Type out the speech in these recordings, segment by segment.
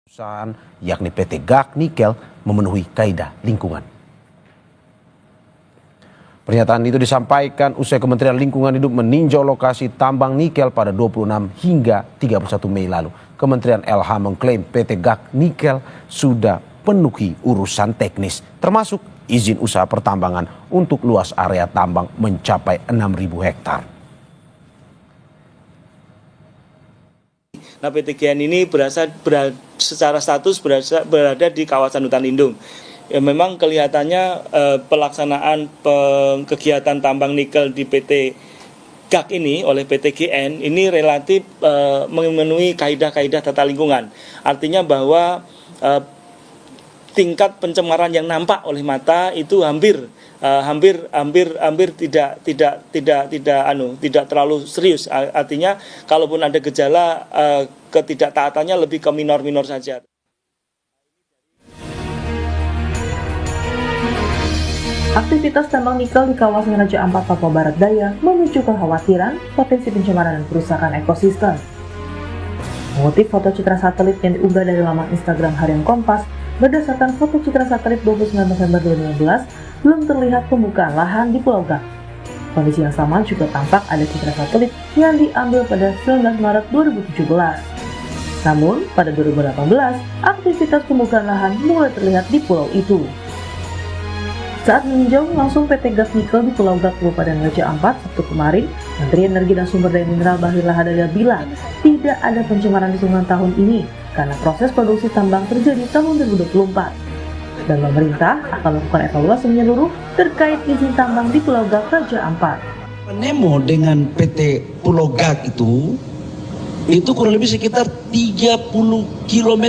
Perusahaan yakni PT GAC Nikel memenuhi kaidah lingkungan. Pernyataan itu disampaikan usai Kementerian Lingkungan Hidup meninjau lokasi tambang nikel pada 26 hingga 31 Mei lalu. Kementerian LH mengklaim PT GAC Nikel sudah penuhi urusan teknis, termasuk izin usaha pertambangan untuk luas area tambang mencapai 6.000 hektar. Nah, PT GN ini secara status berada di kawasan hutan lindung. Ya, memang kelihatannya pelaksanaan kegiatan tambang nikel di PT GAC ini oleh PT GN ini relatif memenuhi kaidah-kaidah tata lingkungan. Artinya bahwa tingkat pencemaran yang nampak oleh mata itu hampir tidak terlalu serius. Artinya kalaupun ada gejala ketidaktaatannya lebih ke minor saja. Aktivitas tambang nikel di kawasan Raja Ampat, Papua Barat Daya memicu kekhawatiran potensi pencemaran dan kerusakan ekosistem. Mengutip foto citra satelit yang diunggah dari laman Instagram Harian Kompas, berdasarkan foto citra satelit 29 November 2015, belum terlihat pembukaan lahan di Pulau GAC. Kondisi yang sama juga tampak ada citra satelit yang diambil pada 19 Maret 2017. Namun, pada 2018, aktivitas pembukaan lahan mulai terlihat di pulau itu. Saat meninjau langsung PT GAC Nikel di Pulau GAC, Kabupaten Raja Ampat, Sabtu kemarin, Menteri Energi dan Sumber Daya Mineral Bahlil Lahadalia bilang tidak ada pencemaran lingkungan tahun ini karena proses produksi tambang terjadi tahun 2024. Dan pemerintah akan melakukan evaluasi menyeluruh terkait izin tambang di Pulau GAC Raja Ampat. Penemo dengan PT Pulau GAC itu kurang lebih sekitar 30 km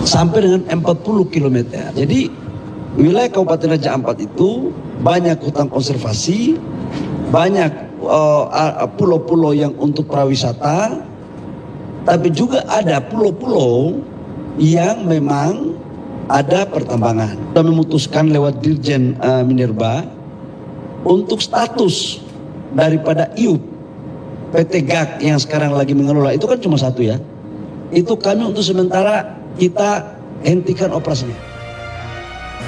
sampai dengan 40 km. Jadi wilayah Kabupaten Raja Ampat itu banyak hutan konservasi, banyak pulau-pulau yang untuk prawisata, tapi juga ada pulau-pulau yang memang ada pertambangan. Kita memutuskan lewat Dirjen Minerba untuk status daripada IUP PT GAC yang sekarang lagi mengelola itu kan cuma satu ya. Itu kami untuk sementara kita hentikan operasinya.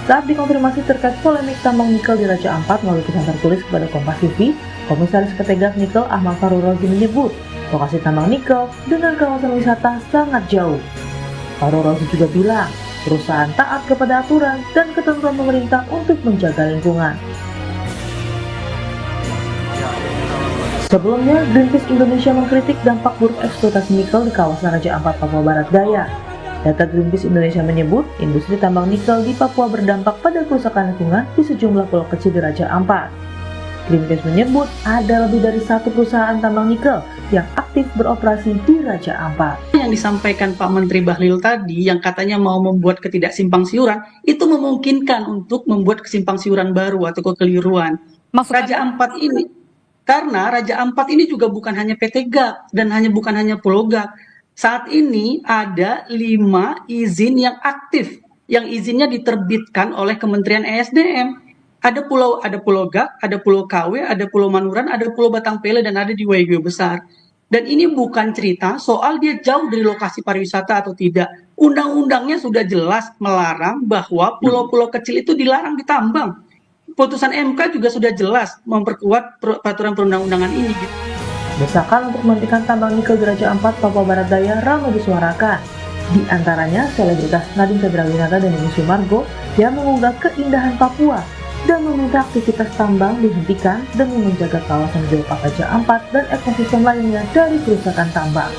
Saat dikonfirmasi terkait polemik tambang nikel di Raja Ampat melalui pesan tertulis kepada Kompas TV, Komisaris PT GAC Nikel Ahmad Farul Rozi menyebut lokasi tambang nikel dengan kawasan wisata sangat jauh. Farul Rozi juga bilang perusahaan taat kepada aturan dan ketentuan pemerintah untuk menjaga lingkungan. Sebelumnya, Greenpeace Indonesia mengkritik dampak buruk eksploitasi nikel di kawasan Raja Ampat, Papua Barat Daya. Data Greenpeace Indonesia menyebut, industri tambang nikel di Papua berdampak pada kerusakan lingkungan di sejumlah pulau kecil di Raja Ampat. Greenpeace menyebut ada lebih dari satu perusahaan tambang nikel yang aktif beroperasi di Raja Ampat. Yang disampaikan Pak Menteri Bahlil tadi, yang katanya mau membuat ketidaksimpangsiuran, itu memungkinkan untuk membuat kesimpangsiuran baru atau kekeliruan. Raja Ampat ini, karena Raja Ampat ini juga bukan hanya PT GAC dan bukan hanya Pulau GAC. Saat ini ada 5 izin yang aktif, yang izinnya diterbitkan oleh Kementerian ESDM. Ada Pulau GAC, ada Pulau KW, ada Pulau Manuran, ada Pulau Batang Pele, dan ada di Waigeo Besar. Dan ini bukan cerita soal dia jauh dari lokasi pariwisata atau tidak. Undang-undangnya sudah jelas melarang bahwa pulau-pulau kecil itu dilarang ditambang. Putusan MK juga sudah jelas memperkuat peraturan perundang-undangan ini. Desakan untuk menghentikan tambang nikel di Raja Ampat, Papua Barat Daya ramai disuarakan. Di antaranya selebritas Nadine Chandrawinata dan Yuni Sumargo yang mengunggah keindahan Papua dan meminta aktivitas tambang dihentikan demi menjaga kawasan geopark Raja Ampat dan ekosistem lainnya dari kerusakan tambang.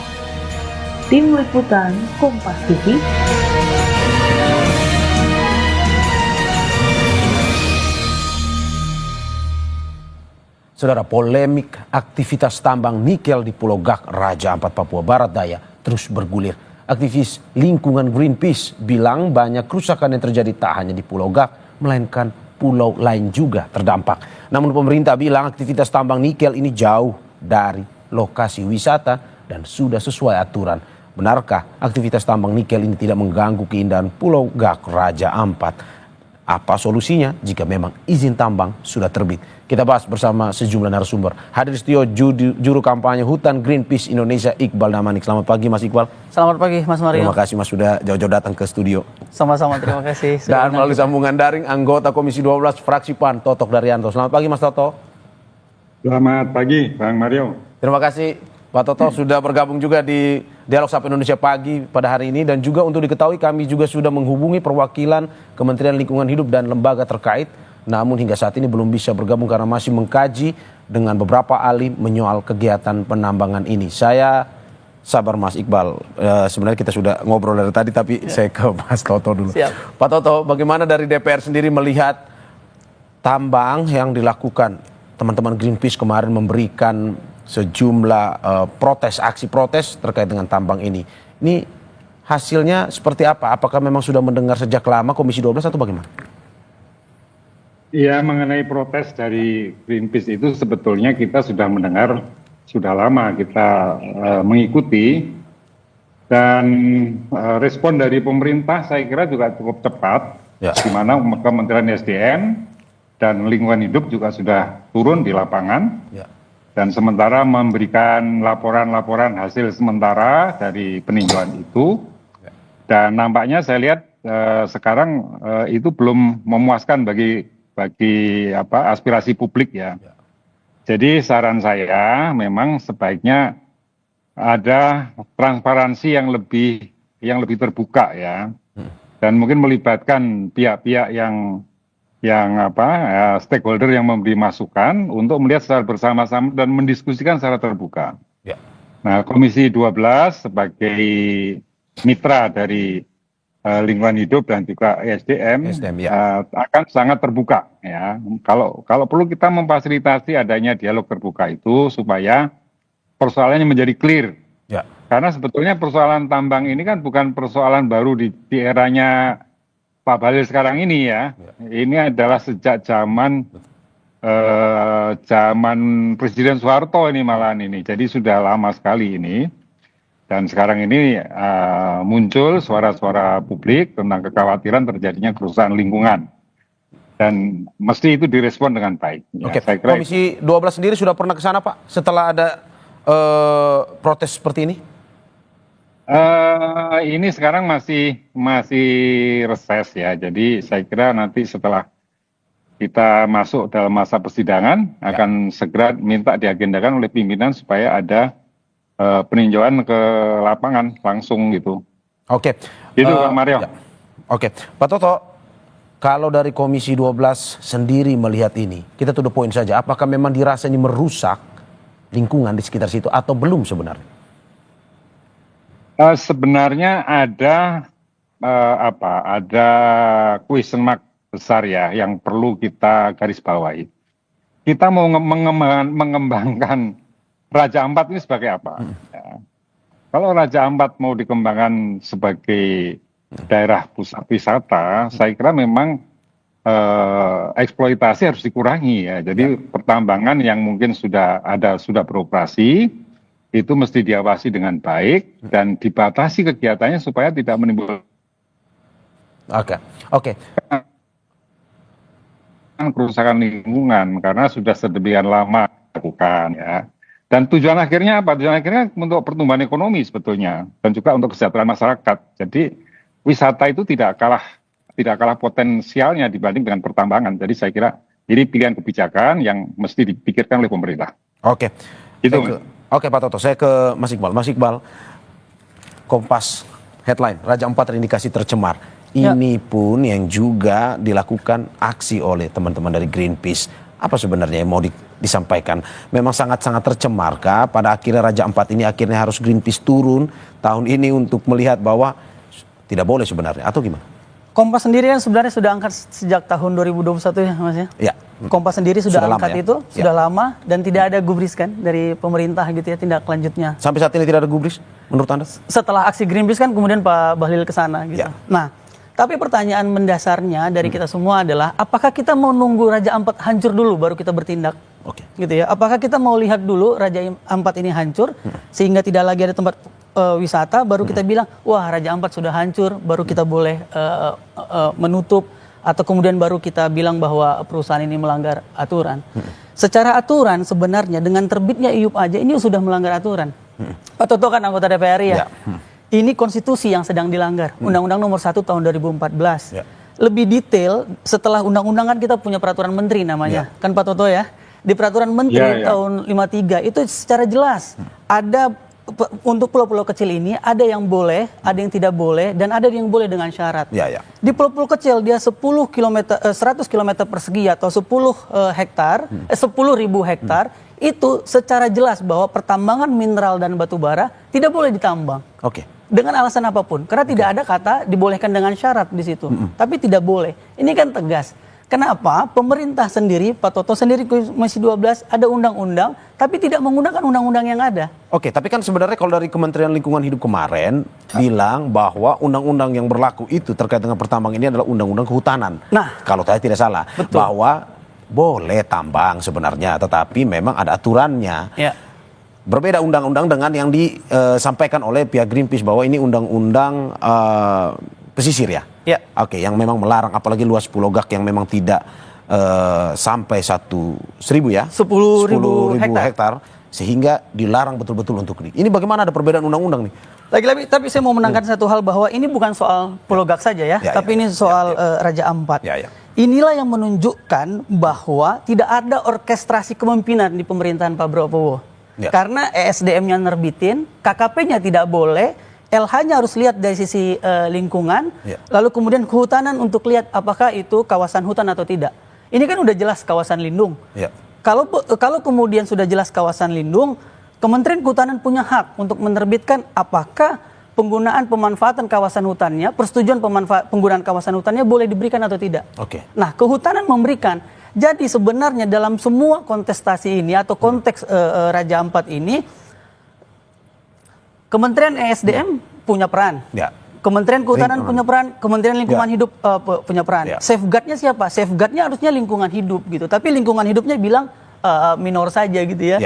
Tim Liputan Kompas TV. Saudara, polemik aktivitas tambang nikel di Pulau GAC Raja Ampat, Papua Barat Daya terus bergulir. Aktivis lingkungan Greenpeace bilang banyak kerusakan yang terjadi tak hanya di Pulau GAC, melainkan pulau lain juga terdampak. Namun pemerintah bilang aktivitas tambang nikel ini jauh dari lokasi wisata dan sudah sesuai aturan. Benarkah aktivitas tambang nikel ini tidak mengganggu keindahan Pulau GAC Raja Ampat? Apa solusinya jika memang izin tambang sudah terbit? Kita bahas bersama sejumlah narasumber. Hadir di studio juru kampanye hutan Greenpeace Indonesia Iqbal Namanik. Selamat pagi Mas Iqbal. Selamat pagi Mas Mario. Terima kasih Mas sudah jauh-jauh datang ke studio. Sama-sama, terima kasih. Dan melalui sambungan daring anggota Komisi 12 fraksi PAN Totok Daryanto. Selamat pagi Mas Toto. Selamat pagi Bang Mario. Terima kasih Pak Toto sudah bergabung juga di Dialog Sapa Indonesia Pagi pada hari ini. Dan juga untuk diketahui kami juga sudah menghubungi perwakilan Kementerian Lingkungan Hidup dan lembaga terkait. Namun hingga saat ini belum bisa bergabung karena masih mengkaji dengan beberapa ahli menyoal kegiatan penambangan ini. Saya sabar Mas Iqbal, sebenarnya kita sudah ngobrol dari tadi tapi saya ke Mas Toto dulu. Siap. Pak Toto, bagaimana dari DPR sendiri melihat tambang yang dilakukan? Teman-teman Greenpeace kemarin memberikan sejumlah aksi protes terkait dengan tambang ini. Ini hasilnya seperti apa? Apakah memang sudah mendengar sejak lama Komisi 12 atau bagaimana? Ya, mengenai protes dari Greenpeace itu sebetulnya kita sudah mendengar sudah lama, kita mengikuti, dan respon dari pemerintah saya kira juga cukup cepat, di mana Kementerian SDM dan Lingkungan Hidup juga sudah turun di lapangan, dan sementara memberikan laporan-laporan hasil sementara dari peninjauan itu, dan nampaknya saya lihat sekarang itu belum memuaskan bagi aspirasi publik ya. Jadi saran saya memang sebaiknya ada transparansi yang lebih terbuka ya, dan mungkin melibatkan pihak-pihak yang stakeholder yang memberi masukan untuk melihat secara bersama-sama dan mendiskusikan secara terbuka. Nah, Komisi 12 sebagai mitra dari Lingkungan Hidup dan juga SDM akan sangat terbuka ya. Kalau perlu kita memfasilitasi adanya dialog terbuka itu supaya persoalannya menjadi clear. Karena sebetulnya persoalan tambang ini kan bukan persoalan baru di eranya Pak Bahlil sekarang ini ya. Ini adalah sejak zaman Presiden Soeharto ini malahan ini. Jadi sudah lama sekali ini. Dan sekarang ini muncul suara-suara publik tentang kekhawatiran terjadinya kerusakan lingkungan. Dan mesti itu direspon dengan baik. Oke, saya kira Komisi 12 sendiri sudah pernah ke sana Pak setelah ada protes seperti ini? Ini sekarang masih reses ya. Jadi saya kira nanti setelah kita masuk dalam masa persidangan akan segera minta diagendakan oleh pimpinan supaya ada peninjauan ke lapangan langsung gitu. Oke. Gitu Pak Mario. Oke. Pak Toto, kalau dari Komisi 12 sendiri melihat ini, kita to the point saja, apakah memang dirasa ini merusak lingkungan di sekitar situ atau belum sebenarnya? Sebenarnya ada question mark besar ya yang perlu kita garis bawahi. Kita mau mengembangkan Raja Ampat ini sebagai apa? Ya. Kalau Raja Ampat mau dikembangkan sebagai daerah pusat wisata, saya kira memang eksploitasi harus dikurangi ya. Jadi pertambangan yang mungkin sudah beroperasi itu mesti diawasi dengan baik dan dibatasi kegiatannya supaya tidak menimbulkan kerusakan lingkungan karena sudah sedemikian lama dilakukan ya. Dan tujuan akhirnya apa? Tujuan akhirnya untuk pertumbuhan ekonomi sebetulnya dan juga untuk kesejahteraan masyarakat. Jadi wisata itu tidak kalah potensialnya dibanding dengan pertambangan. Jadi saya kira ini pilihan kebijakan yang mesti dipikirkan oleh pemerintah. Oke. Itu. Oke Pak Toto, saya ke Mas Iqbal. Mas Iqbal, Kompas headline Raja Ampat terindikasi tercemar. Ini pun yang juga dilakukan aksi oleh teman-teman dari Greenpeace. Apa sebenarnya yang mau disampaikan? Memang sangat-sangat tercemarkah pada akhirnya Raja Ampat ini akhirnya harus Greenpeace turun tahun ini untuk melihat bahwa tidak boleh sebenarnya atau gimana? Kompas sendiri kan sebenarnya sudah angkat sejak tahun 2021 ya Mas ya? Ya. Kompas sendiri sudah angkat lama, itu, sudah lama dan tidak ada gubris kan dari pemerintah gitu ya tindak lanjutnya. Sampai saat ini tidak ada gubris menurut Anda? Setelah aksi Greenpeace kan kemudian Pak Bahlil ke sana gitu. Nah, tapi pertanyaan mendasarnya dari kita semua adalah apakah kita mau nunggu Raja Ampat hancur dulu baru kita bertindak? Gitu ya. Apakah kita mau lihat dulu Raja Ampat ini hancur sehingga tidak lagi ada tempat wisata baru kita bilang wah Raja Ampat sudah hancur baru kita boleh menutup atau kemudian baru kita bilang bahwa perusahaan ini melanggar aturan. Secara aturan sebenarnya dengan terbitnya IUP aja ini sudah melanggar aturan. Pak Toto kan anggota DPR ya. Ini konstitusi yang sedang dilanggar. Undang-Undang nomor 1 tahun 2014. Lebih detail setelah undang-undang kan kita punya peraturan menteri namanya. Kan Pak Toto ya. Di peraturan menteri tahun 53 itu secara jelas ada untuk pulau-pulau kecil ini ada yang boleh, ada yang tidak boleh, dan ada yang boleh dengan syarat. Di pulau-pulau kecil dia 100 km persegi atau 10 hektar, 10.000 hektar, itu secara jelas bahwa pertambangan mineral dan batu bara tidak boleh ditambang. Dengan alasan apapun, karena tidak ada kata dibolehkan dengan syarat di situ, tapi tidak boleh. Ini kan tegas. Kenapa pemerintah sendiri, Pak Toto sendiri Komisi 12 ada undang-undang, tapi tidak menggunakan undang-undang yang ada. Tapi kan sebenarnya kalau dari Kementerian Lingkungan Hidup kemarin bilang bahwa undang-undang yang berlaku itu terkait dengan pertambang ini adalah undang-undang kehutanan. Kalau saya tidak salah, bahwa boleh tambang sebenarnya, tetapi memang ada aturannya. Berbeda undang-undang dengan yang disampaikan oleh pihak Greenpeace bahwa ini undang-undang pesisir ya. Yang memang melarang, apalagi luas Pulau Gak yang memang tidak sampai 1.000 ya, 10.000 hektar, sehingga dilarang betul-betul untuk ini. Bagaimana ada perbedaan undang-undang nih? Lagi-lagi, tapi saya mau menekankan satu hal bahwa ini bukan soal Pulau Gak saja ya, tapi ini soal Raja Ampat. Inilah yang menunjukkan bahwa tidak ada orkestrasi kepemimpinan di pemerintahan Pak Prabowo. Karena ESDM-nya nerbitin, KKP-nya tidak boleh, LH-nya harus lihat dari sisi lingkungan, lalu kemudian kehutanan untuk lihat apakah itu kawasan hutan atau tidak. Ini kan udah jelas kawasan lindung. Kalau kemudian sudah jelas kawasan lindung, Kementerian Kehutanan punya hak untuk menerbitkan apakah penggunaan pemanfaatan kawasan hutannya, persetujuan penggunaan kawasan hutannya boleh diberikan atau tidak. Nah, kehutanan memberikan. Jadi sebenarnya dalam semua kontestasi ini atau konteks Raja Ampat ini, Kementerian ESDM punya peran, Kementerian Kehutanan punya peran, Kementerian Lingkungan Hidup punya peran. Safeguardnya siapa? Safeguardnya harusnya lingkungan hidup gitu. Tapi lingkungan hidupnya bilang minor saja gitu ya.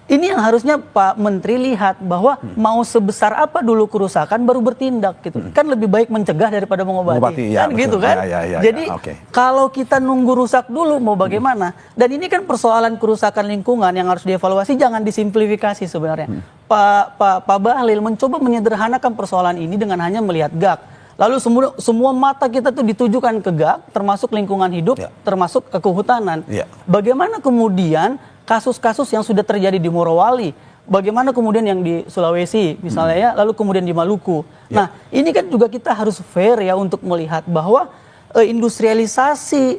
Ini yang harusnya Pak Menteri lihat bahwa mau sebesar apa dulu kerusakan baru bertindak gitu. Kan lebih baik mencegah daripada mengobati. Kan gitu kan. Jadi kalau kita nunggu rusak dulu mau bagaimana? Dan ini kan persoalan kerusakan lingkungan yang harus dievaluasi, jangan disimplifikasi sebenarnya. Pak Bahlil mencoba menyederhanakan persoalan ini dengan hanya melihat GAK. Lalu semua mata kita tuh ditujukan ke GAK, termasuk lingkungan hidup, termasuk kehutanan. Bagaimana kemudian kasus-kasus yang sudah terjadi di Morowali, bagaimana kemudian yang di Sulawesi misalnya ya, lalu kemudian di Maluku. Nah, ini kan juga kita harus fair ya untuk melihat bahwa industrialisasi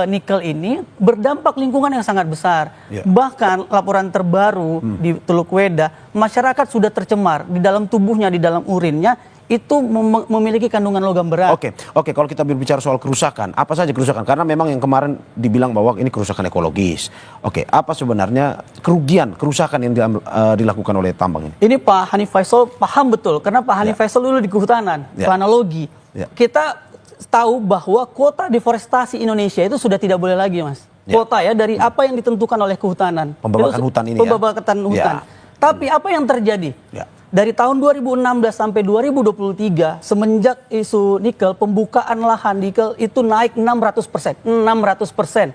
nikel ini berdampak lingkungan yang sangat besar. Bahkan laporan terbaru di Teluk Weda, masyarakat sudah tercemar di dalam tubuhnya, di dalam urinnya, itu memiliki kandungan logam berat. Kalau kita berbicara soal kerusakan, apa saja kerusakan? Karena memang yang kemarin dibilang bahwa ini kerusakan ekologis. Apa sebenarnya kerusakan yang dilakukan oleh tambang ini? Ini Pak Hanif Faisal paham betul, karena Pak Hanif Faisal dulu di kehutanan, planologi. Kita tahu bahwa kuota deforestasi Indonesia itu sudah tidak boleh lagi, Mas. Kuota ya, dari apa yang ditentukan oleh kehutanan. Pembabakan hutan ini Pembabakan hutan. Tapi apa yang terjadi? Dari tahun 2016 sampai 2023, semenjak isu nikel, pembukaan lahan nikel itu naik 600%. 600%.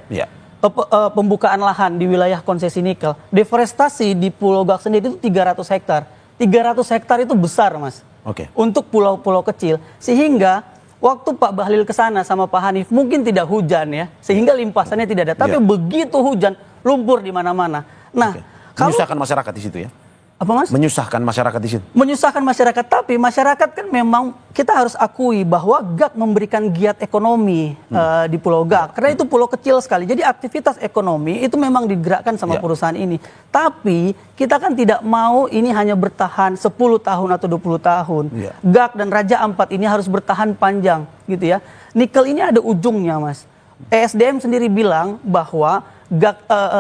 Pembukaan lahan di wilayah konsesi nikel. Deforestasi di Pulau Gak sendiri itu 300 hektar. 300 hektar itu besar, Mas. Untuk pulau-pulau kecil. Sehingga waktu Pak Bahlil ke sana sama Pak Hanif mungkin tidak hujan ya. Sehingga limpasannya tidak ada. Tapi begitu hujan, lumpur di mana-mana. Nah, menyusahkan masyarakat di situ ya. Apa, Mas? Menyusahkan masyarakat di situ. Menyusahkan masyarakat, tapi masyarakat kan memang kita harus akui bahwa GAK memberikan giat ekonomi di Pulau Gak. Karena itu pulau kecil sekali. Jadi aktivitas ekonomi itu memang digerakkan sama perusahaan ini. Tapi kita kan tidak mau ini hanya bertahan 10 tahun atau 20 tahun. GAK dan Raja Ampat ini harus bertahan panjang gitu ya. Nikel ini ada ujungnya, Mas. ESDM sendiri bilang bahwa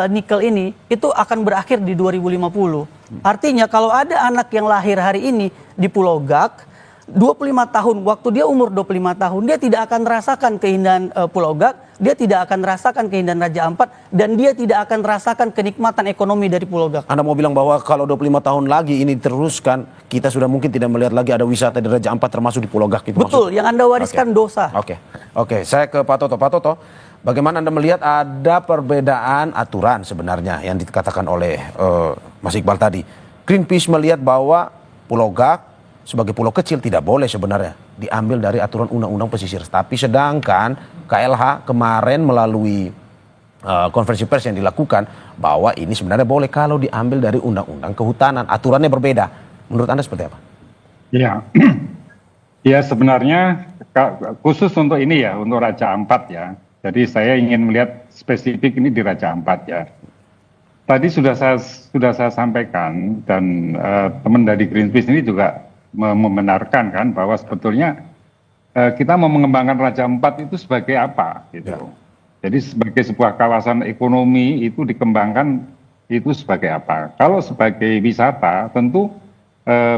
nikel ini itu akan berakhir di 2050. Artinya kalau ada anak yang lahir hari ini di Pulau Gak, 25 tahun, waktu dia umur 25 tahun, dia tidak akan merasakan keindahan Pulau Gak, dia tidak akan merasakan keindahan Raja Ampat, dan dia tidak akan merasakan kenikmatan ekonomi dari Pulau Gak. Anda mau bilang bahwa kalau 25 tahun lagi ini diteruskan, kita sudah mungkin tidak melihat lagi ada wisata di Raja Ampat termasuk di Pulau Gak itu? Betul, yang Anda wariskan dosa. Oke, saya ke Pak Toto. Pak Toto, bagaimana Anda melihat ada perbedaan aturan sebenarnya yang dikatakan oleh Mas Iqbal tadi? Greenpeace melihat bahwa Pulau Gak sebagai pulau kecil tidak boleh sebenarnya diambil dari aturan undang-undang pesisir. Tapi sedangkan KLH kemarin melalui konferensi pers yang dilakukan bahwa ini sebenarnya boleh kalau diambil dari undang-undang kehutanan. Aturannya berbeda. Menurut Anda seperti apa? Ya, ya sebenarnya khusus untuk ini ya, untuk Raja Ampat ya. Jadi saya ingin melihat spesifik ini di Raja Ampat ya. Tadi sudah saya sampaikan dan teman dari Greenpeace ini juga membenarkan kan bahwa sebetulnya kita mau mengembangkan Raja Ampat itu sebagai apa gitu. Ya. Jadi sebagai sebuah kawasan ekonomi itu dikembangkan itu sebagai apa? Kalau sebagai wisata tentu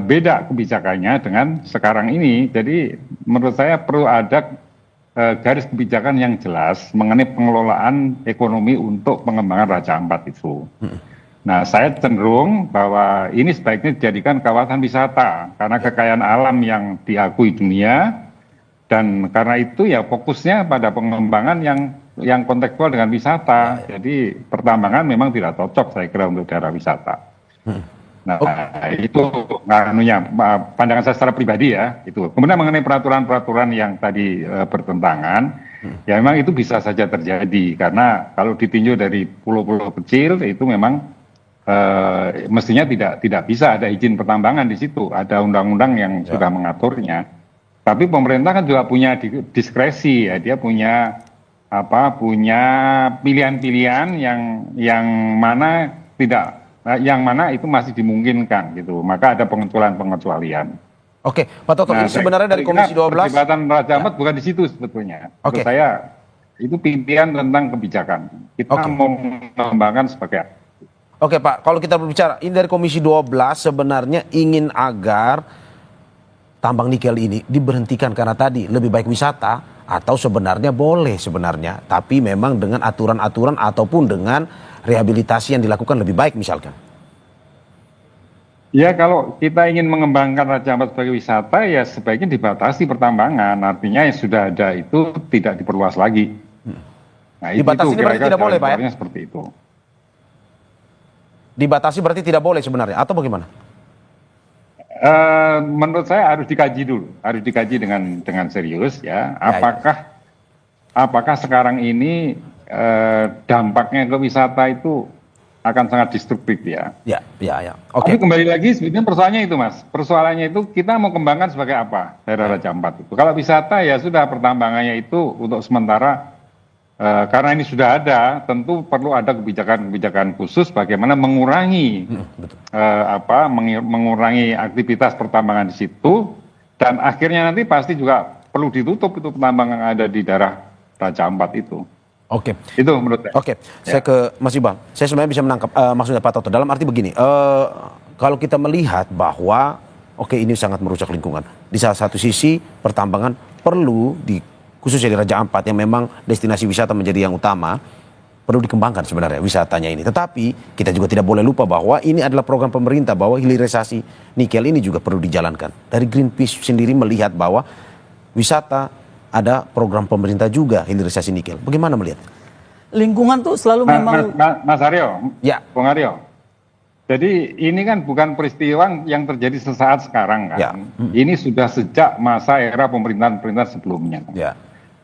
beda kebijakannya dengan sekarang ini. Jadi menurut saya perlu ada garis kebijakan yang jelas mengenai pengelolaan ekonomi untuk pengembangan Raja Ampat itu. Nah, saya cenderung bahwa ini sebaiknya dijadikan kawasan wisata karena kekayaan alam yang diakui dunia, dan karena itu ya fokusnya pada pengembangan yang kontekstual dengan wisata. Jadi pertambangan memang tidak cocok saya kira untuk daerah wisata. Nah, itu pandangan saya secara pribadi ya, itu. Kemudian mengenai peraturan-peraturan yang tadi bertentangan, ya memang itu bisa saja terjadi karena kalau ditinjau dari pulau-pulau kecil itu memang mestinya tidak bisa ada izin pertambangan di situ, ada undang-undang yang sudah mengaturnya. Tapi pemerintah kan juga punya diskresi ya, dia punya pilihan-pilihan yang mana itu masih dimungkinkan gitu. Maka ada pengecualian. Oke, Pak Toto, ini sebenarnya dari Komisi 12 perlibatan Raja Ampat bukan di situ sebetulnya. Menurut saya itu pimpinan tentang kebijakan. Kita mau mengembangkan sebagai. Oke Pak, kalau kita berbicara ini dari Komisi 12 sebenarnya ingin agar tambang nikel ini diberhentikan karena tadi lebih baik wisata atau sebenarnya boleh sebenarnya, tapi memang dengan aturan-aturan ataupun dengan rehabilitasi yang dilakukan lebih baik misalkan. Ya kalau kita ingin mengembangkan Raja Ampat sebagai wisata ya sebaiknya dibatasi pertambangan, artinya yang sudah ada itu tidak diperluas lagi. Nah, dibatasi ini berarti tidak boleh Pak ya? Seperti itu. Dibatasi berarti tidak boleh sebenarnya atau bagaimana? Menurut saya harus dikaji dulu, harus dikaji dengan serius ya. Apakah sekarang ini dampaknya ke wisata itu akan sangat destruktif ya? Ya. Tapi kembali lagi sebetulnya persoalannya itu Mas, persoalannya itu kita mau kembangkan sebagai apa daerah Raja Ampat itu? Kalau wisata ya sudah pertambangannya itu untuk sementara. Karena ini sudah ada, tentu perlu ada kebijakan-kebijakan khusus bagaimana mengurangi mengurangi aktivitas pertambangan di situ, dan akhirnya nanti pasti juga perlu ditutup itu pertambangan yang ada di daerah Raja Ampat itu. Oke. Itu menurut saya. Saya ke Mas Iqbal. Saya sebenarnya bisa menangkap maksudnya Pak Toto dalam arti begini. Kalau kita melihat bahwa ini sangat merusak lingkungan. Di salah satu sisi pertambangan perlu khususnya di Raja Ampat yang memang destinasi wisata menjadi yang utama, perlu dikembangkan sebenarnya wisatanya ini. Tetapi kita juga tidak boleh lupa bahwa ini adalah program pemerintah, bahwa hilirisasi nikel ini juga perlu dijalankan. Dari Greenpeace sendiri melihat bahwa wisata ada program pemerintah juga hilirisasi nikel. Bagaimana melihat? Lingkungan tuh selalu memang. Mas Aryo, Bung Aryo. Jadi ini kan bukan peristiwa yang terjadi sesaat sekarang kan. Ini sudah sejak masa era pemerintahan sebelumnya.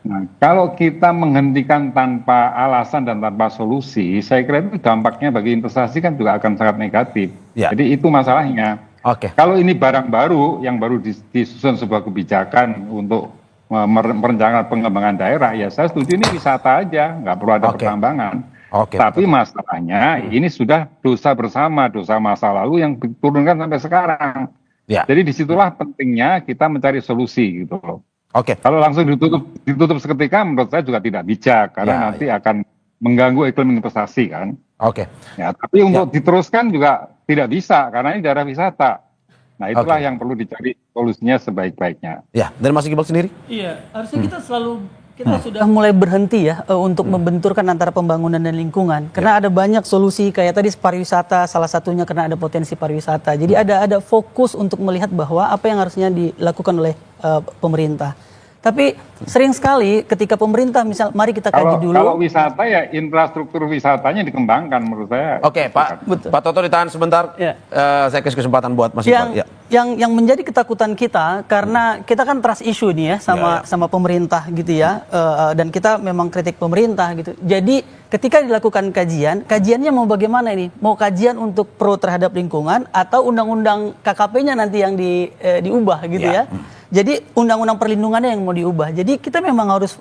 Nah, kalau kita menghentikan tanpa alasan dan tanpa solusi, saya kira itu dampaknya bagi investasi kan juga akan sangat negatif. Jadi itu masalahnya. Kalau ini barang baru yang baru disusun sebuah kebijakan untuk merencanakan pengembangan daerah, ya saya setuju ini wisata aja, nggak perlu ada pertambangan. Tapi masalahnya ini sudah dosa bersama, dosa masa lalu yang diturunkan sampai sekarang. Jadi disitulah pentingnya kita mencari solusi gitu loh. Kalau langsung ditutup seketika menurut saya juga tidak bijak karena nanti akan mengganggu iklim investasi kan. Tapi untuk diteruskan juga tidak bisa karena ini daerah wisata. Nah, itulah yang perlu dicari solusinya sebaik-baiknya. Ya, dari Mas Iqbal sendiri? Iya, harusnya kita sudah mulai berhenti ya untuk membenturkan antara pembangunan dan lingkungan. Karena ada banyak solusi kayak tadi pariwisata, salah satunya karena ada potensi pariwisata. Jadi ada fokus untuk melihat bahwa apa yang harusnya dilakukan oleh pemerintah. Tapi sering sekali ketika pemerintah misal mari kita kaji dulu. Kalau wisata ya infrastruktur wisatanya dikembangkan menurut saya. Oke, Pak. Betul. Pak Toto ditahan sebentar. Ya. Saya kasih kesempatan buat Mas Iqbal. Yang menjadi ketakutan kita karena kita kan trust issue nih ya sama pemerintah gitu ya, dan kita memang kritik pemerintah gitu. Jadi ketika dilakukan kajiannya mau bagaimana ini? Mau kajian untuk pro terhadap lingkungan atau undang-undang KKP-nya nanti yang diubah gitu ya? Jadi undang-undang perlindungannya yang mau diubah. Jadi kita memang harus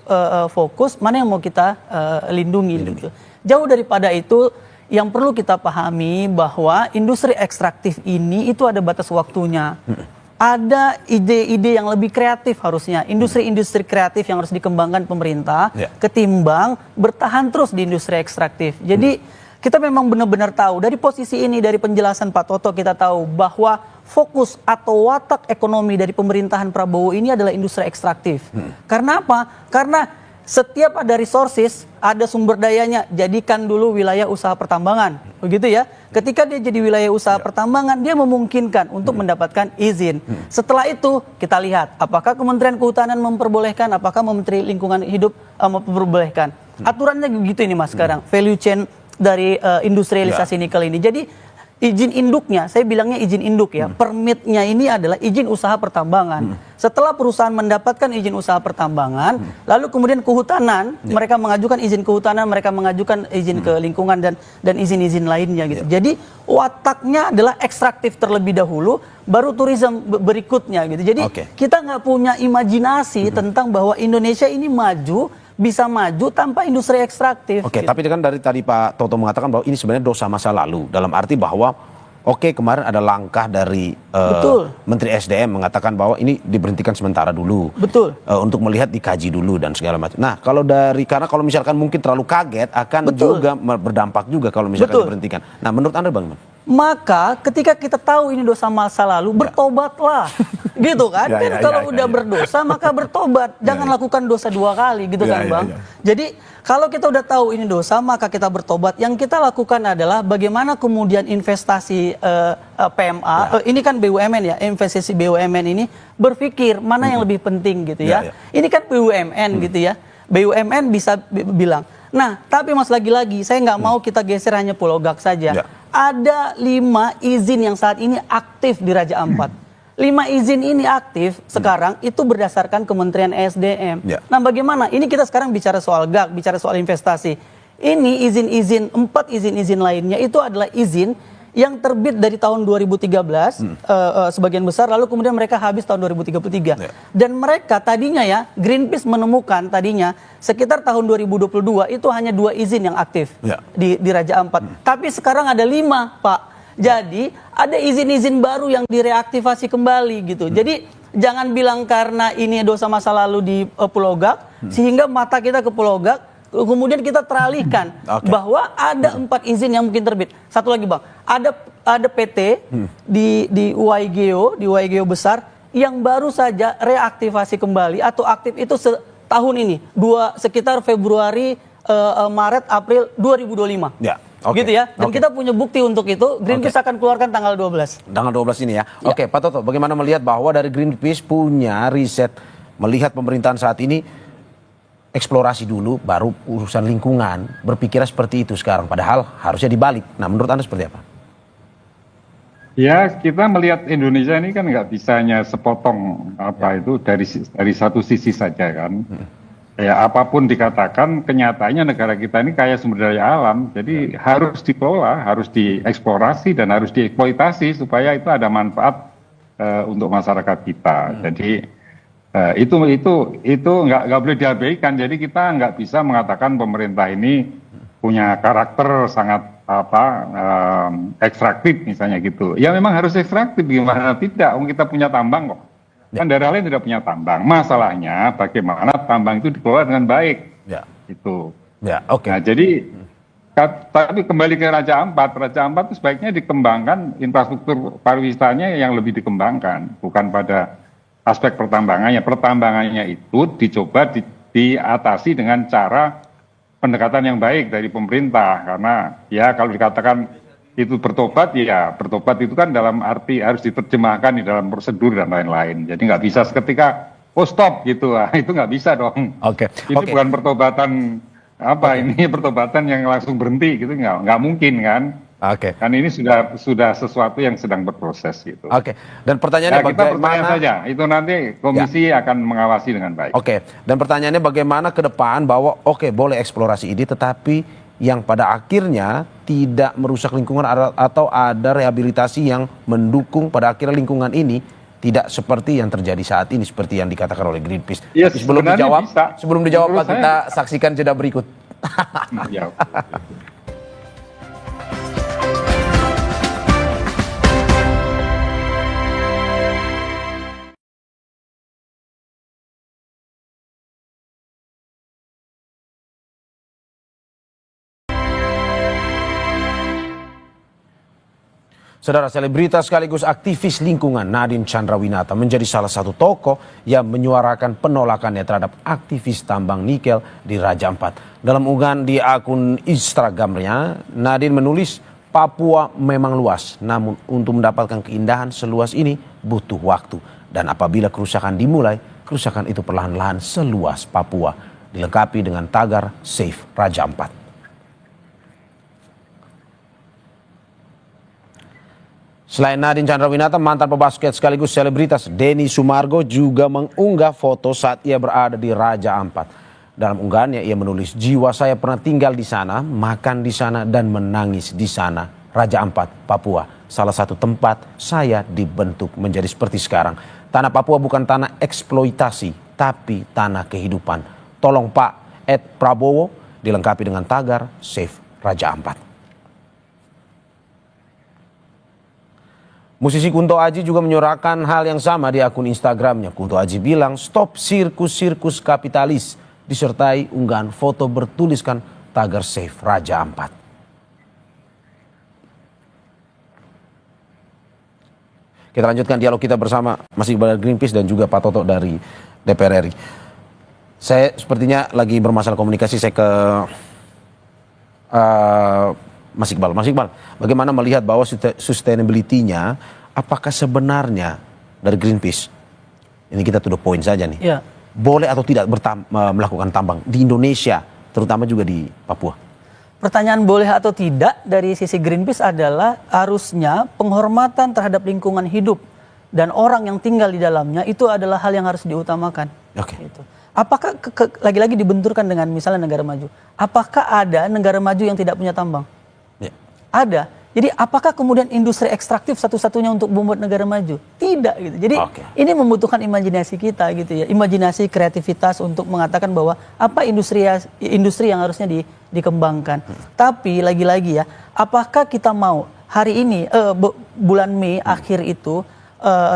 fokus mana yang mau kita lindungi gitu. Jauh daripada itu, yang perlu kita pahami bahwa industri ekstraktif ini itu ada batas waktunya. Ada ide-ide yang lebih kreatif harusnya. Industri-industri kreatif yang harus dikembangkan pemerintah ketimbang bertahan terus di industri ekstraktif. Jadi kita memang benar-benar tahu dari posisi ini, dari penjelasan Pak Toto kita tahu bahwa fokus atau watak ekonomi dari pemerintahan Prabowo ini adalah industri ekstraktif. Karena apa? Karena setiap ada resources, ada sumber dayanya, jadikan dulu wilayah usaha pertambangan. Begitu ya. Ketika dia jadi wilayah usaha pertambangan, dia memungkinkan untuk mendapatkan izin. Setelah itu kita lihat apakah Kementerian Kehutanan memperbolehkan, apakah Menteri Lingkungan Hidup memperbolehkan. Aturannya begitu ini Mas sekarang, value chain dari industrialisasi nikel ini. Jadi izin induknya, saya bilangnya izin induk ya, permitnya ini adalah izin usaha pertambangan. Setelah perusahaan mendapatkan izin usaha pertambangan, lalu kemudian kehutanan, mereka mengajukan izin kehutanan, mereka mengajukan izin ke lingkungan dan izin-izin lainnya gitu. Jadi wataknya adalah ekstraktif terlebih dahulu, baru tourism berikutnya gitu. Jadi kita nggak punya imajinasi tentang bahwa Indonesia ini bisa maju tanpa industri ekstraktif. Oke, gitu. tapi kan dari tadi Pak Toto mengatakan bahwa ini sebenarnya dosa masa lalu. Dalam arti bahwa kemarin ada langkah dari Menteri SDM mengatakan bahwa ini diberhentikan sementara dulu. Betul. Untuk melihat dikaji dulu dan segala macam. Nah, karena kalau misalkan mungkin terlalu kaget akan juga berdampak juga kalau misalkan diberhentikan. Nah, menurut Anda bagaimana? Maka ketika kita tahu ini dosa masa lalu, bertobatlah. Gitu kan? Kalau udah berdosa maka bertobat. Jangan lakukan dosa dua kali gitu kan Bang. Jadi kalau kita udah tahu ini dosa maka kita bertobat. Yang kita lakukan adalah bagaimana kemudian investasi PMA, ini kan BUMN ya, investasi BUMN ini berpikir mana yang lebih penting gitu ya. Ini kan BUMN gitu ya. BUMN bisa bilang, nah tapi Mas lagi-lagi saya nggak mau kita geser hanya Pulau Gak saja. Ada 5 izin yang saat ini aktif di Raja Ampat. 5 izin ini aktif sekarang itu berdasarkan Kementerian SDM. Nah bagaimana? Ini kita sekarang bicara soal GAK, bicara soal investasi. Ini izin-izin, 4 izin-izin lainnya itu adalah izin yang terbit dari tahun 2013 sebagian besar, lalu kemudian mereka habis tahun 2033. Dan mereka tadinya ya, Greenpeace menemukan tadinya sekitar tahun 2022 itu hanya 2 izin yang aktif di Raja Ampat. Tapi sekarang ada 5 Pak. Jadi ada izin-izin baru yang direaktivasi kembali gitu. Jadi jangan bilang karena ini dosa masa lalu di Pulau Gak, sehingga mata kita ke Pulau Gak, kemudian kita teralihkan bahwa ada 4 izin yang mungkin terbit. Satu lagi Bang, ada PT di UIGO besar yang baru saja reaktivasi kembali atau aktif itu tahun ini, sekitar Februari, Maret, April 2025. Gitu ya. Dan kita punya bukti untuk itu. Greenpeace akan keluarkan tanggal 12. Tanggal 12 ini ya. Oke, Pak Toto, bagaimana melihat bahwa dari Greenpeace punya riset melihat pemerintahan saat ini eksplorasi dulu baru urusan lingkungan, berpikirnya seperti itu sekarang, padahal harusnya dibalik. Nah, menurut Anda seperti apa? Ya, kita melihat Indonesia ini kan nggak bisa hanya sepotong itu dari satu sisi saja kan. Ya, apapun dikatakan, kenyataannya negara kita ini kaya sumber daya alam, jadi harus dikelola, harus dieksplorasi dan harus dieksploitasi supaya itu ada manfaat untuk masyarakat kita. Jadi itu nggak boleh diabaikan. Jadi kita nggak bisa mengatakan pemerintah ini punya karakter sangat ekstraktif misalnya gitu. Ya memang harus ekstraktif, gimana tidak? Kita punya tambang kok. Kan daerah lain tidak punya tambang. Masalahnya bagaimana tambang itu dikelola dengan baik. Itu. Nah, jadi Tapi kembali ke Raja Ampat itu sebaiknya dikembangkan infrastruktur pariwisatanya yang lebih dikembangkan, bukan pada aspek pertambangannya. Pertambangannya itu dicoba diatasi dengan cara pendekatan yang baik dari pemerintah, karena ya kalau dikatakan itu bertobat, ya bertobat itu kan dalam arti harus diterjemahkan di dalam prosedur dan lain-lain. Jadi nggak bisa seketika stop gitu lah, itu nggak bisa dong. Ini bukan pertobatan ini pertobatan yang langsung berhenti gitu, nggak mungkin kan. Kan ini sudah sesuatu yang sedang berproses gitu. Dan pertanyaannya kita percaya bagaimana saja, itu nanti komisi akan mengawasi dengan baik. Dan pertanyaannya bagaimana ke depan bahwa boleh eksplorasi ini, tetapi yang pada akhirnya tidak merusak lingkungan atau ada rehabilitasi yang mendukung pada akhirnya lingkungan ini tidak seperti yang terjadi saat ini, seperti yang dikatakan oleh Greenpeace. Ya, sebelum dijawab Pak, kita saksikan jeda berikut. Ya. Saudara, selebritas sekaligus aktivis lingkungan Nadine Chandrawinata menjadi salah satu tokoh yang menyuarakan penolakannya terhadap aktivis tambang nikel di Raja Ampat. Dalam unggahan di akun Instagramnya, Nadine menulis, Papua memang luas, namun untuk mendapatkan keindahan seluas ini butuh waktu. Dan apabila kerusakan dimulai, kerusakan itu perlahan-lahan seluas Papua. Dilengkapi dengan tagar Save Raja Ampat. Selain Nadine Chandrawinata, mantan pebasket sekaligus selebritas Denny Sumargo juga mengunggah foto saat ia berada di Raja Ampat. Dalam unggahannya ia menulis, jiwa saya pernah tinggal di sana, makan di sana dan menangis di sana. Raja Ampat, Papua, salah satu tempat saya dibentuk menjadi seperti sekarang. Tanah Papua bukan tanah eksploitasi, tapi tanah kehidupan. Tolong Pak Prabowo, dilengkapi dengan tagar Save Raja Ampat. Musisi Kunto Aji juga menyuarakan hal yang sama di akun Instagramnya. Kunto Aji bilang, stop sirkus-sirkus kapitalis, disertai unggahan foto bertuliskan tagar Save Raja Ampat. Kita lanjutkan dialog kita bersama Mas Iqbal dari Greenpeace dan juga Pak Toto dari DPR RI. Saya sepertinya lagi bermasalah komunikasi, saya ke Mas Iqbal. Mas Iqbal, bagaimana melihat bahwa sustainability-nya, apakah sebenarnya dari Greenpeace, ini kita to the point saja nih, boleh atau tidak melakukan tambang di Indonesia, terutama juga di Papua? Pertanyaan boleh atau tidak dari sisi Greenpeace adalah harusnya penghormatan terhadap lingkungan hidup dan orang yang tinggal di dalamnya itu adalah hal yang harus diutamakan. Gitu. Apakah lagi-lagi dibenturkan dengan misalnya negara maju? Apakah ada negara maju yang tidak punya tambang? Ada. Jadi apakah kemudian industri ekstraktif satu-satunya untuk membuat negara maju? Tidak gitu. Jadi ini membutuhkan imajinasi kita gitu ya. Imajinasi, kreativitas untuk mengatakan bahwa apa industri yang harusnya dikembangkan. Tapi lagi-lagi ya, apakah kita mau hari ini bulan Mei akhir itu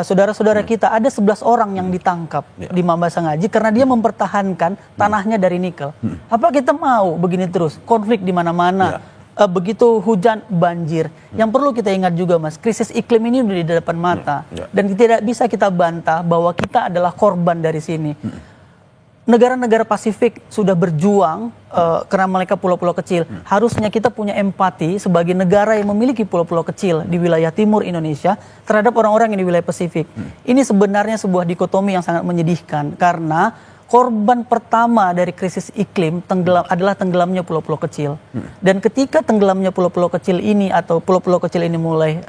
saudara-saudara kita ada 11 orang yang ditangkap di Mambasangaji karena dia mempertahankan tanahnya dari nikel. Apa kita mau begini terus? Konflik di mana-mana. Begitu hujan banjir. Yang perlu kita ingat juga Mas, krisis iklim ini udah di depan mata dan tidak bisa kita bantah bahwa kita adalah korban dari sini. Negara-negara Pasifik sudah berjuang karena mereka pulau-pulau kecil. Harusnya kita punya empati sebagai negara yang memiliki pulau-pulau kecil di wilayah timur Indonesia terhadap orang-orang yang di wilayah Pasifik. Ini sebenarnya sebuah dikotomi yang sangat menyedihkan karena korban pertama dari krisis iklim adalah tenggelamnya pulau-pulau kecil. Dan ketika tenggelamnya pulau-pulau kecil ini atau pulau-pulau kecil ini mulai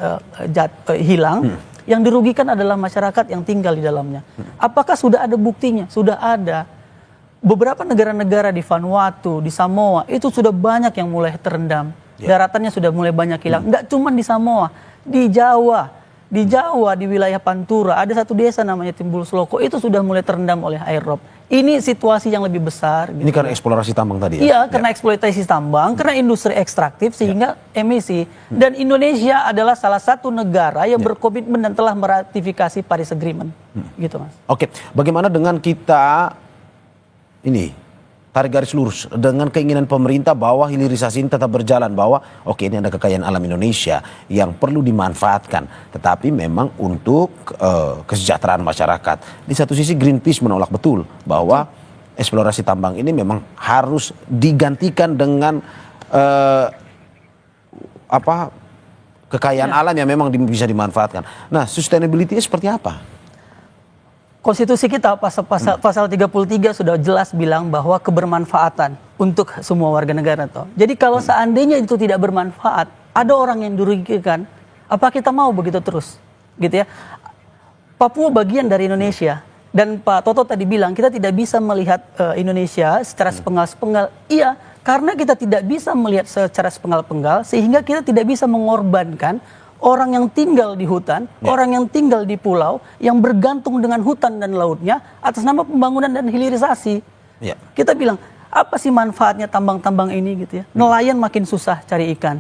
hilang, yang dirugikan adalah masyarakat yang tinggal di dalamnya. Apakah sudah ada buktinya? Sudah ada. Beberapa negara-negara di Vanuatu, di Samoa, itu sudah banyak yang mulai terendam. Daratannya sudah mulai banyak hilang. Nggak cuma di Samoa, di Jawa. Di Jawa, di wilayah Pantura, ada satu desa namanya Timbul Sloko, itu sudah mulai terendam oleh air rob. Ini situasi yang lebih besar. Ini karena eksplorasi tambang tadi ya? Iya, karena eksploitasi tambang, karena industri ekstraktif sehingga emisi. Dan Indonesia adalah salah satu negara yang berkomitmen dan telah meratifikasi Paris Agreement. Gitu Mas. Bagaimana dengan kita ini tarik garis lurus dengan keinginan pemerintah bahwa hilirisasi ini tetap berjalan, bahwa oke, ini ada kekayaan alam Indonesia yang perlu dimanfaatkan, tetapi memang untuk kesejahteraan masyarakat. Di satu sisi Greenpeace menolak betul bahwa eksplorasi tambang ini memang harus digantikan dengan kekayaan alam yang memang bisa dimanfaatkan. Nah, sustainability seperti apa? Konstitusi kita pasal 33 sudah jelas bilang bahwa kebermanfaatan untuk semua warga negara toh. Jadi kalau seandainya itu tidak bermanfaat, ada orang yang dirugikan, apa kita mau begitu terus? Gitu ya. Papua bagian dari Indonesia, dan Pak Toto tadi bilang kita tidak bisa melihat Indonesia secara sepenggal-sepenggal. Iya, karena kita tidak bisa melihat secara sepenggal-penggal, sehingga kita tidak bisa mengorbankan orang yang tinggal di hutan, orang yang tinggal di pulau, yang bergantung dengan hutan dan lautnya atas nama pembangunan dan hilirisasi. Kita bilang, apa sih manfaatnya tambang-tambang ini gitu ya? Nelayan makin susah cari ikan.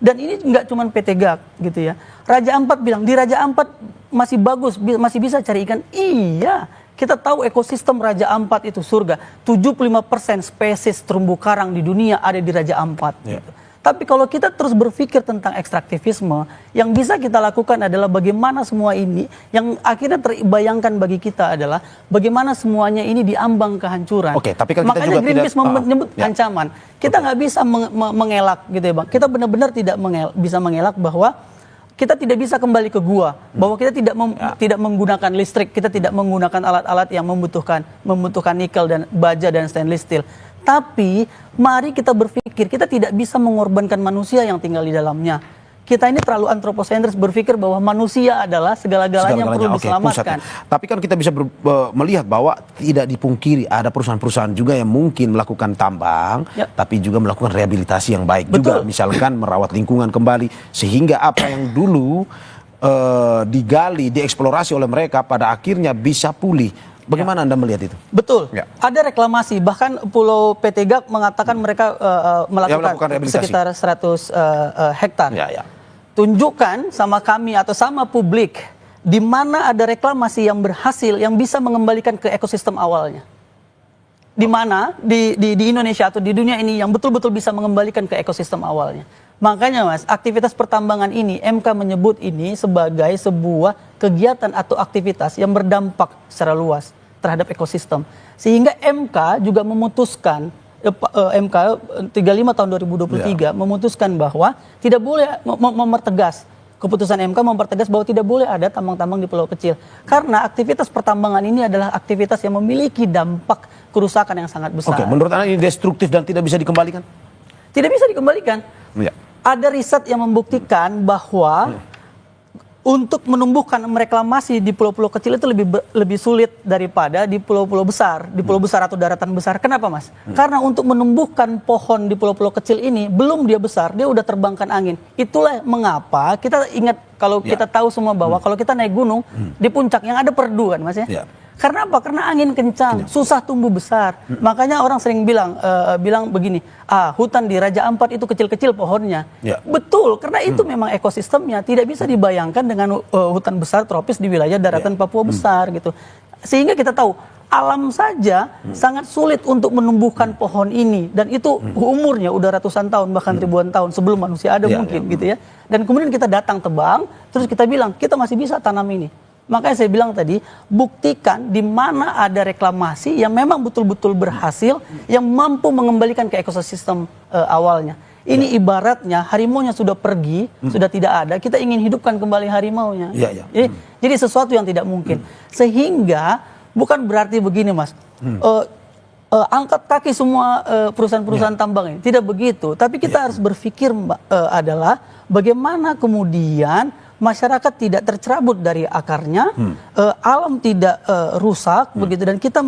Dan ini nggak cuma PT GAK gitu ya. Raja Ampat bilang, di Raja Ampat masih bagus, masih bisa cari ikan. Iya, kita tahu ekosistem Raja Ampat itu surga. 75% spesies terumbu karang di dunia ada di Raja Ampat. Gitu. Tapi kalau kita terus berpikir tentang ekstraktivisme, yang bisa kita lakukan adalah bagaimana semua ini, yang akhirnya terbayangkan bagi kita adalah bagaimana semuanya ini diambang kehancuran. Oke, tapi kan kita makanya juga Greenpeace tidak, menyebut ancaman. Kita nggak bisa mengelak gitu ya Bang. Kita benar-benar tidak bisa mengelak bahwa kita tidak bisa kembali ke gua, bahwa kita tidak menggunakan listrik, kita tidak menggunakan alat-alat yang membutuhkan nikel dan baja dan stainless steel. Tapi mari kita berpikir, kita tidak bisa mengorbankan manusia yang tinggal di dalamnya. Kita ini terlalu antroposentris, berpikir bahwa manusia adalah segala-galanya yang perlu diselamatkan. Tapi kan kita bisa melihat bahwa tidak dipungkiri ada perusahaan-perusahaan juga yang mungkin melakukan tambang, tapi juga melakukan rehabilitasi yang baik juga. Misalkan merawat lingkungan kembali, sehingga apa yang dulu digali, dieksplorasi oleh mereka pada akhirnya bisa pulih. Bagaimana Anda melihat itu? Betul. Ada reklamasi. Bahkan Pulau PT GAK mengatakan mereka melakukan sekitar 100 hektar. Tunjukkan sama kami atau sama publik di mana ada reklamasi yang berhasil, yang bisa mengembalikan ke ekosistem awalnya. Di mana di Indonesia atau di dunia ini yang betul-betul bisa mengembalikan ke ekosistem awalnya. Makanya Mas, aktivitas pertambangan ini MK menyebut ini sebagai sebuah kegiatan atau aktivitas yang berdampak secara luas terhadap ekosistem. Sehingga MK juga memutuskan, MK 35 tahun 2023 memutuskan bahwa tidak boleh mempertegas, keputusan MK mempertegas bahwa tidak boleh ada tambang-tambang di pulau kecil. Karena aktivitas pertambangan ini adalah aktivitas yang memiliki dampak kerusakan yang sangat besar. Oke, menurut Anda ini destruktif dan tidak bisa dikembalikan? Tidak bisa dikembalikan. Ada riset yang membuktikan bahwa untuk menumbuhkan reklamasi di pulau-pulau kecil itu lebih sulit daripada di pulau-pulau besar, di pulau besar atau daratan besar. Kenapa Mas? Karena untuk menumbuhkan pohon di pulau-pulau kecil ini belum dia besar, dia udah terbangkan angin. Itulah mengapa kita ingat, kalau kita tahu semua bahwa kalau kita naik gunung di puncak yang ada perdu kan Mas ya. Karena apa? Karena angin kencang, susah tumbuh besar. Makanya orang sering bilang begini, hutan di Raja Ampat itu kecil-kecil pohonnya. Betul, karena itu memang ekosistemnya tidak bisa dibayangkan dengan hutan besar tropis di wilayah daratan Papua besar gitu. Sehingga kita tahu alam saja sangat sulit untuk menumbuhkan pohon ini, dan itu umurnya udah ratusan tahun bahkan ribuan tahun sebelum manusia ada mungkin gitu ya. Dan kemudian kita datang tebang, terus kita bilang kita masih bisa tanam ini. Makanya saya bilang tadi, buktikan di mana ada reklamasi yang memang betul-betul berhasil, yang mampu mengembalikan ke ekosistem awalnya. Ini ibaratnya harimaunya sudah pergi, sudah tidak ada, kita ingin hidupkan kembali harimaunya. Jadi sesuatu yang tidak mungkin. Sehingga bukan berarti begini Mas, angkat kaki semua perusahaan-perusahaan tambang ini. Tidak begitu, tapi kita harus berpikir adalah bagaimana kemudian masyarakat tidak tercerabut dari akarnya, alam tidak rusak begitu, dan kita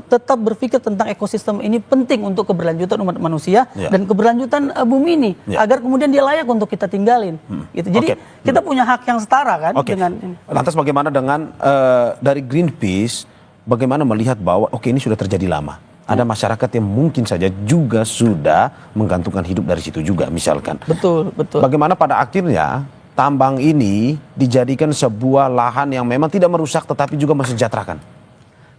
tetap berpikir tentang ekosistem ini penting untuk keberlanjutan umat manusia dan keberlanjutan bumi ini, agar kemudian dia layak untuk kita tinggalin. Gitu. Jadi kita punya hak yang setara kan dengan ini. Lantas bagaimana dengan dari Greenpeace, bagaimana melihat bahwa ini sudah terjadi lama? Ada masyarakat yang mungkin saja juga sudah menggantungkan hidup dari situ juga misalkan. Betul. Bagaimana pada akhirnya tambang ini dijadikan sebuah lahan yang memang tidak merusak tetapi juga mensejahterakan?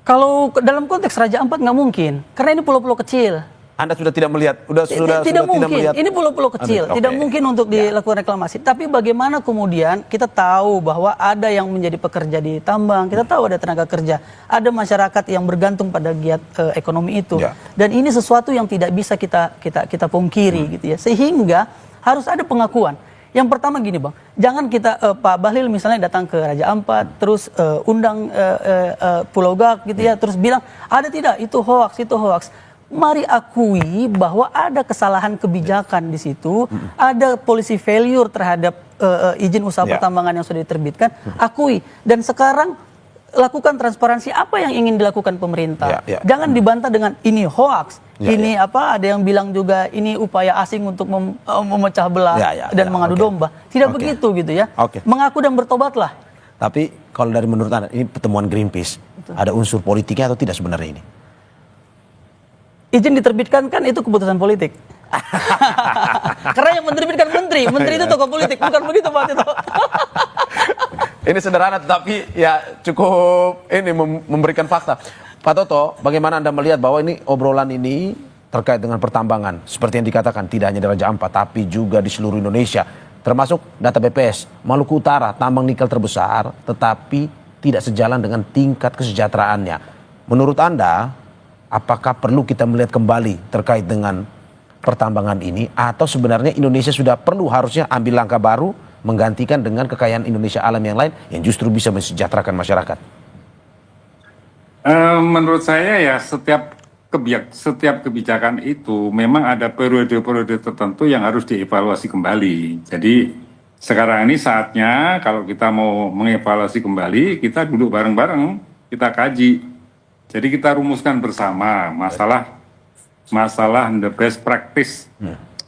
Kalau dalam konteks Raja Ampat nggak mungkin, karena ini pulau-pulau kecil. Anda sudah tidak melihat, Tidak mungkin. melihat. Ini pulau-pulau kecil, Oke. tidak mungkin untuk dilakukan reklamasi. Tapi bagaimana kemudian kita tahu bahwa ada yang menjadi pekerja di tambang, kita tahu ada tenaga kerja, ada masyarakat yang bergantung pada giat ekonomi itu. Ya. Dan ini sesuatu yang tidak bisa kita pungkiri gitu ya. Sehingga harus ada pengakuan. Yang pertama gini Bang, jangan kita Pak Bahlil misalnya datang ke Raja Ampat, terus undang Pulau Gak gitu ya, terus bilang ada tidak itu hoax, itu hoax. Mari akui bahwa ada kesalahan kebijakan di situ, ada policy failure terhadap izin usaha pertambangan yang sudah diterbitkan, akui. Dan sekarang lakukan transparansi apa yang ingin dilakukan pemerintah. Jangan dibantah dengan ini hoax, ini apa? Ada yang bilang juga ini upaya asing untuk memecah belah dan mengadu domba. Tidak begitu gitu ya. Mengaku dan bertobatlah. Tapi kalau dari menurut Anda, ini pertemuan Greenpeace, ada unsur politiknya atau tidak sebenarnya ini? Izin diterbitkan kan itu keputusan politik. Karena yang menerbitkan menteri itu tokoh politik, bukan begitu Pak Tito. Ini sederhana tetapi ya cukup ini memberikan fakta. Pak Toto, bagaimana Anda melihat bahwa ini obrolan ini terkait dengan pertambangan seperti yang dikatakan tidak hanya di Raja Ampat tapi juga di seluruh Indonesia, termasuk data BPS Maluku Utara tambang nikel terbesar tetapi tidak sejalan dengan tingkat kesejahteraannya. Menurut Anda, apakah perlu kita melihat kembali terkait dengan pertambangan ini atau sebenarnya Indonesia sudah perlu harusnya ambil langkah baru menggantikan dengan kekayaan Indonesia alam yang lain yang justru bisa mensejahterakan masyarakat? Menurut saya ya setiap kebijakan itu memang ada periode-periode tertentu yang harus dievaluasi kembali. Jadi sekarang ini saatnya kalau kita mau mengevaluasi kembali, kita duduk bareng-bareng, kita kaji. Jadi kita rumuskan bersama masalah the best practice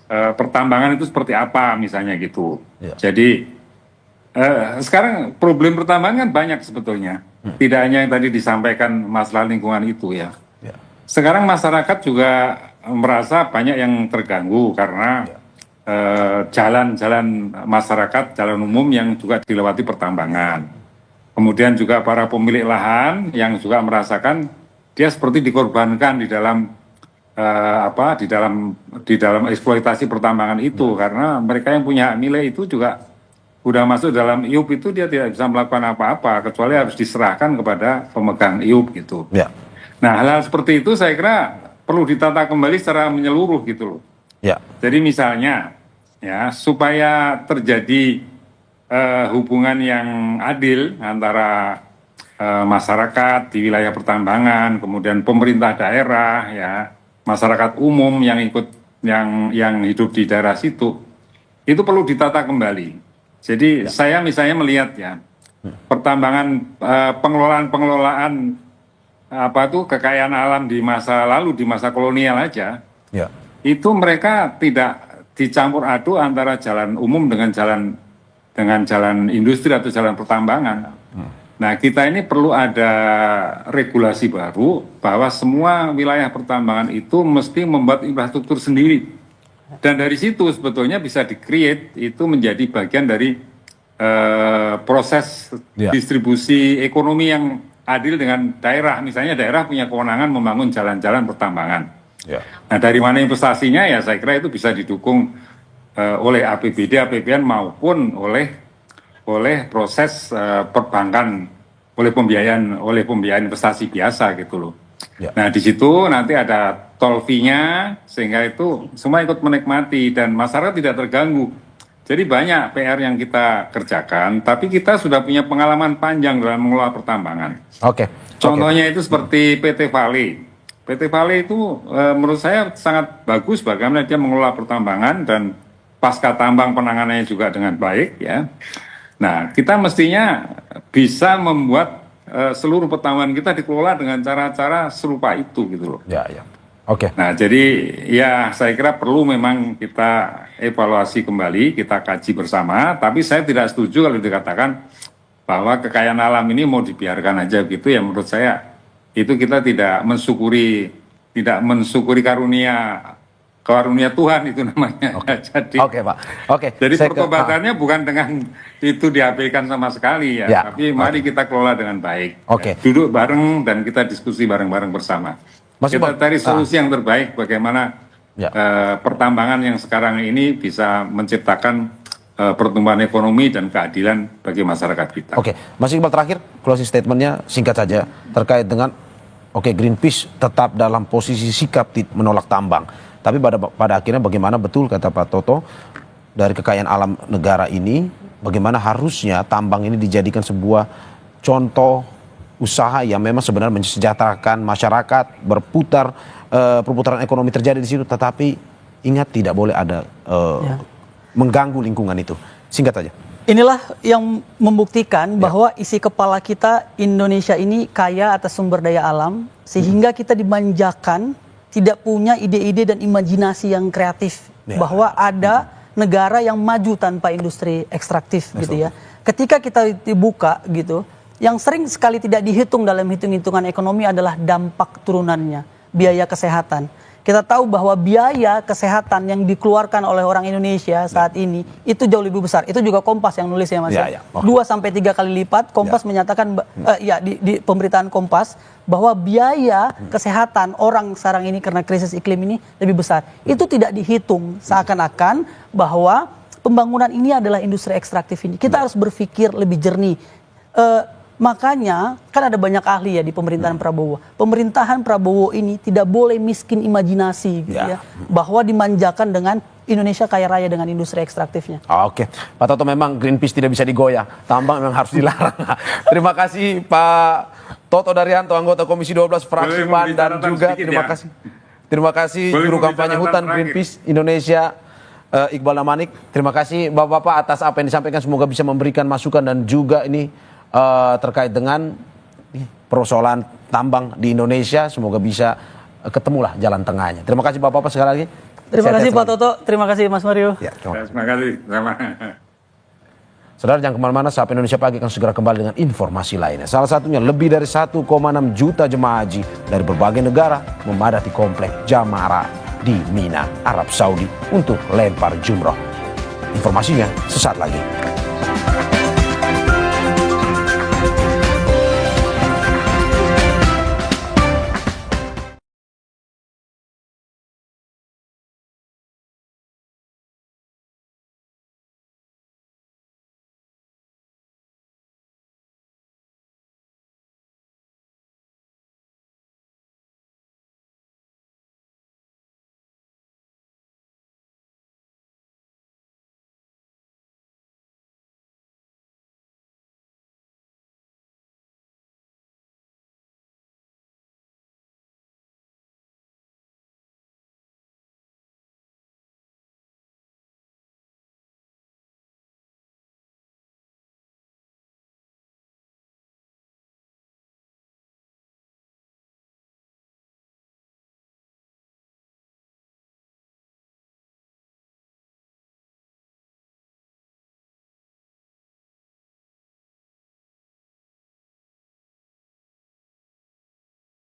pertambangan itu seperti apa misalnya gitu. Jadi sekarang problem pertambangan banyak sebetulnya. Tidak hanya yang tadi disampaikan masalah lingkungan itu ya. Sekarang masyarakat juga merasa banyak yang terganggu karena jalan-jalan masyarakat, jalan umum yang juga dilewati pertambangan. Kemudian juga para pemilik lahan yang juga merasakan dia seperti dikorbankan di dalam di dalam eksploitasi pertambangan itu karena mereka yang punya hak milik itu juga udah masuk dalam IUP itu dia tidak bisa melakukan apa-apa kecuali harus diserahkan kepada pemegang IUP gitu. Nah hal-hal seperti itu saya kira perlu ditata kembali secara menyeluruh gitu loh. Jadi misalnya ya supaya terjadi hubungan yang adil antara masyarakat di wilayah pertambangan, kemudian pemerintah daerah, ya masyarakat umum yang ikut yang hidup di daerah situ, itu perlu ditata kembali. Jadi saya misalnya melihat ya pertambangan pengelolaan kekayaan alam di masa lalu di masa kolonial aja, itu mereka tidak dicampur aduk antara jalan umum dengan jalan industri atau jalan pertambangan. Nah kita ini perlu ada regulasi baru bahwa semua wilayah pertambangan itu mesti membuat infrastruktur sendiri. Dan dari situ sebetulnya bisa di-create itu menjadi bagian dari proses distribusi ekonomi yang adil dengan daerah. Misalnya daerah punya kewenangan membangun jalan-jalan pertambangan. Nah dari mana investasinya ya saya kira itu bisa didukung oleh APBD, APBN maupun oleh proses perbankan, oleh pembiayaan investasi biasa gitu loh. Nah di situ nanti ada tol fee-nya sehingga itu semua ikut menikmati dan masyarakat tidak terganggu. Jadi banyak PR yang kita kerjakan, tapi kita sudah punya pengalaman panjang dalam mengelola pertambangan. Contohnya itu seperti PT Vale. PT Vale itu menurut saya sangat bagus bagaimana dia mengelola pertambangan dan pasca tambang penanganannya juga dengan baik ya. Nah, kita mestinya bisa membuat seluruh pertambangan kita dikelola dengan cara-cara serupa itu gitu loh. Nah, jadi ya saya kira perlu memang kita evaluasi kembali, kita kaji bersama, tapi saya tidak setuju kalau dikatakan bahwa kekayaan alam ini mau dibiarkan aja gitu ya. Menurut saya itu kita tidak mensyukuri karunia karunia Tuhan itu namanya. Jadi, Oke, Pak. Oke. jadi saya pertobatannya bukan dengan itu diabaikan sama sekali ya, Ya, tapi mari kita kelola dengan baik. Oke. Ya, duduk bareng dan kita diskusi bareng-bareng bersama. Mas Kita Iqbal, cari solusi yang terbaik bagaimana Ya. pertambangan yang sekarang ini bisa menciptakan pertumbuhan ekonomi dan keadilan bagi masyarakat kita. Oke, Mas Iqbal, terakhir closing statementnya singkat saja terkait dengan Greenpeace tetap dalam posisi sikap menolak tambang. Tapi pada akhirnya bagaimana betul kata Pak Toto dari kekayaan alam negara ini, bagaimana harusnya tambang ini dijadikan sebuah contoh usaha yang memang sebenarnya mensejahterakan masyarakat, perputaran ekonomi terjadi di situ, tetapi ingat tidak boleh ada mengganggu lingkungan itu. Singkat saja. Inilah yang membuktikan bahwa isi kepala kita Indonesia ini kaya atas sumber daya alam, sehingga kita dimanjakan, tidak punya ide-ide dan imajinasi yang kreatif, bahwa ada negara yang maju tanpa industri ekstraktif gitu ya. Ketika kita dibuka gitu, yang sering sekali tidak dihitung dalam hitung-hitungan ekonomi adalah dampak turunannya, biaya kesehatan. Kita tahu bahwa biaya kesehatan yang dikeluarkan oleh orang Indonesia saat ini itu jauh lebih besar. Itu juga Kompas yang nulis ya Mas. 2-3 kali lipat. Kompas menyatakan di pemberitaan Kompas bahwa biaya kesehatan orang sekarang ini karena krisis iklim ini lebih besar. Itu tidak dihitung, seakan-akan bahwa pembangunan ini adalah industri ekstraktif ini. Kita harus berpikir lebih jernih. Makanya kan ada banyak ahli ya di pemerintahan Prabowo. Pemerintahan Prabowo ini tidak boleh miskin imajinasi gitu ya. Bahwa dimanjakan dengan Indonesia kaya raya dengan industri ekstraktifnya. Oke, Pak Toto, memang Greenpeace tidak bisa digoyah. Tambang memang harus dilarang. Terima kasih Pak Toto Daryanto, anggota Komisi 12 fraksi PAN, dan juga terima kasih juru kampanye hutan Greenpeace Indonesia Iqbal Namanik. Terima kasih Bapak-bapak atas apa yang disampaikan, semoga bisa memberikan masukan dan juga ini terkait dengan persoalan tambang di Indonesia, semoga bisa ketemulah jalan tengahnya. Terima kasih Bapak-bapak sekali lagi. Terima kasih Pak Toto, terima kasih Mas Mario. Ya, terima kasih. Saudara, jangan kemana-mana, Sapa Indonesia Pagi akan segera kembali dengan informasi lainnya. Salah satunya lebih dari 1,6 juta jemaah haji dari berbagai negara memadati komplek Jamara di Mina, Arab Saudi untuk lempar jumroh. Informasinya sesaat lagi.